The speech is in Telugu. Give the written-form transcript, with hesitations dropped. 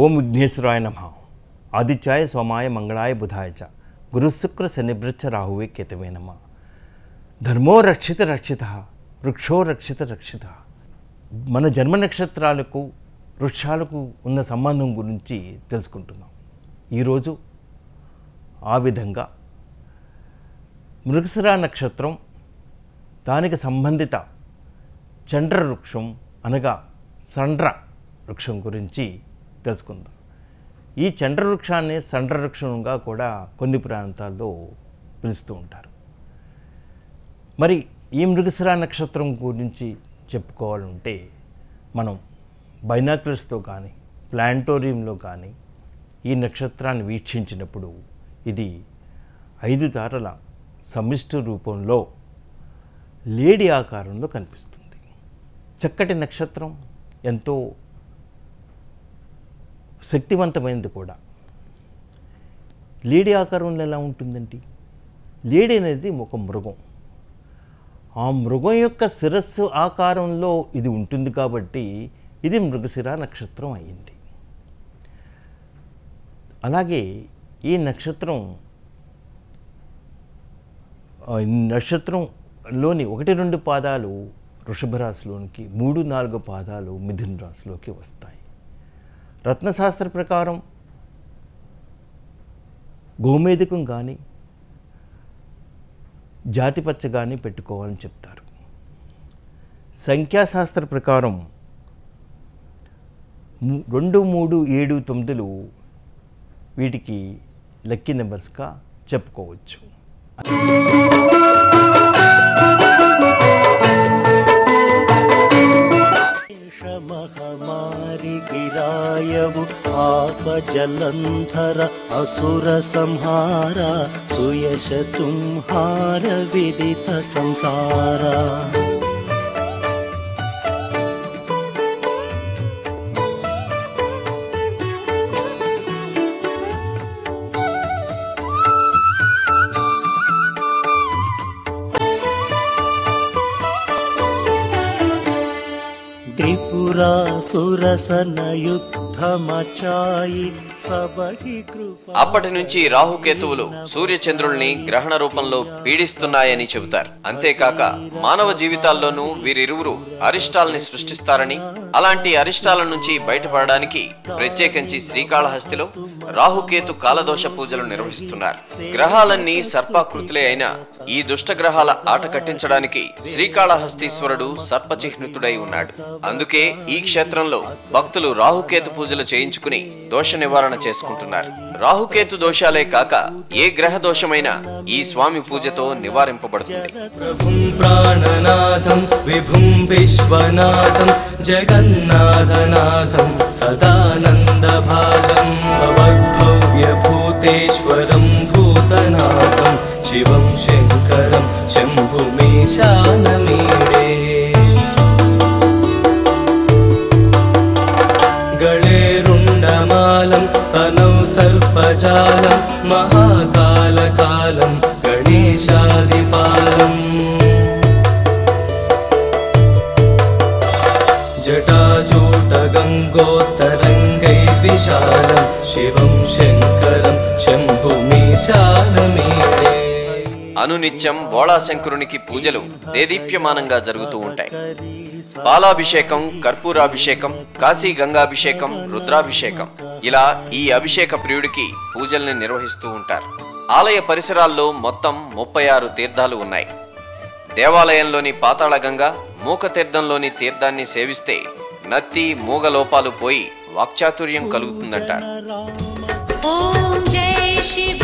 ఓం విఘ్నేశ్వరాయ నమః. ఆదిత్యాయ సోమాయ మంగళాయ బుధాయ చ గురుశుక్ర శనిభ్యశ్చ రాహువే కేతవే నమః. ధర్మో రక్షిత రక్షిత, వృక్షో రక్షిత రక్షిత. మన జన్మ నక్షత్రాలకు వృక్షాలకు ఉన్న సంబంధం గురించి తెలుసుకుంటున్నాం. ఈరోజు ఆ విధంగా మృగశిర నక్షత్రం, దానికి సంబంధిత చండ్ర వృక్షం అనగా సండ్ర వృక్షం గురించి తెలుసుకుందాం. ఈ చండ్ర వృక్షాన్ని సండ్ర వృక్షంగా కూడా కొన్ని ప్రాంతాల్లో పిలుస్తూ ఉంటారు. మరి ఈ మృగశిర నక్షత్రం గురించి చెప్పుకోవాలంటే మనం బైనాక్యులర్స్తో కానీ ప్లానటోరియంలో కానీ ఈ నక్షత్రాన్ని వీక్షించినప్పుడు ఇది 5 తారల సమిష్టి రూపంలో లేడీ ఆకారంలో కనిపిస్తుంది. చక్కటి నక్షత్రం, ఎంతో శక్తివంతమైనది కూడా. లేడీ ఆకారంలో ఎలా ఉంటుందండి? లేడీ అనేది ఒక మృగం. ఆ మృగం యొక్క శిరస్సు ఆకారంలో ఇది ఉంటుంది కాబట్టి ఇది మృగశిర నక్షత్రం అయింది. అలాగే ఈ నక్షత్రంలోని 1-2 పాదాలు వృషభ రాశిలోనికి, 3-4 పాదాలు మిథున రాశిలోకి వస్తాయి. రత్నశాస్త్ర ప్రకారం గోమేధికం కానీ జాతిపచ్చ కానీ పెట్టుకోవాలని చెప్తారు. సంఖ్యాశాస్త్ర ప్రకారం 2, 3, 7, 9 వీటికి లక్కీ నెంబర్స్గా చెప్పుకోవచ్చు. మహమారిగిరాయవు ఆపజలంధర అసుర సంహార సుయశ తుంహార విదిత సంసార. అప్పటి నుంచి రాహుకేతువులు సూర్యచంద్రుల్ని గ్రహణ రూపంలో పీడిస్తున్నాయని చెబుతారు. అంతేకాక మానవ జీవితాల్లోనూ వీరిరువురు అరిష్టాల్ని సృష్టిస్తారని, అలాంటి అరిష్టాల నుంచి బయటపడడానికి ప్రత్యేకించి శ్రీకాళహస్తిలో రాహుకేతు కాలదోష పూజలు నిర్వహిస్తున్నారు. గ్రహాలన్నీ సర్పాకృతులే అయినా ఈ దుష్ట గ్రహాల ఆట కట్టించడానికి శ్రీకాళహస్తీశ్వరుడు సర్పచిహ్నితుడై ఉన్నాడు. అందుకే ఈ క్షేత్రంలో భక్తులు రాహుకేతు పూజలు చేయించుకుని దోష నివారణ చేసుకుంటున్నారు. రాహుకేతు దోషాలే కాక ఏ గ్రహ దోషమైనా ఈ స్వామి పూజతో నివారింపబడుతుంది. ప్రభుం ప్రాణనాథం విభుం విశ్వనాథం జగన్నాథనాథం సదానంద భాజం భవద్భవ్య భూతేశ్వరం భూతనాథం శివం శంకరం శంభుమీశానమీడే. గళేరుండమాలం తనౌ సర్పజాలం మహాకాలకాలం గణేశాదిపాలం. జటాజూట గంగోత్తరంగై విశాలం శివం శంకరం శంభుమీశానమీడే. అనునిత్యం బోళాశంకరునికి పూజలు దేదీప్యమానంగా జరుగుతూ ఉంటాయి. పాలాభిషేకం, కర్పూరాభిషేకం, కాశీ గంగాభిషేకం, రుద్రాభిషేకం, ఇలా ఈ అభిషేక ప్రియుడికి పూజల్ని నిర్వహిస్తూ ఉంటారు. ఆలయ పరిసరాల్లో మొత్తం 36 తీర్థాలు ఉన్నాయి. దేవాలయంలోని పాతాళ గంగ, మూక తీర్థంలోని తీర్థాన్ని సేవిస్తే నత్తి మూగ లోపాలు పోయి వాక్చాతుర్యం కలుగుతుందంటారు. ఓం జై శివ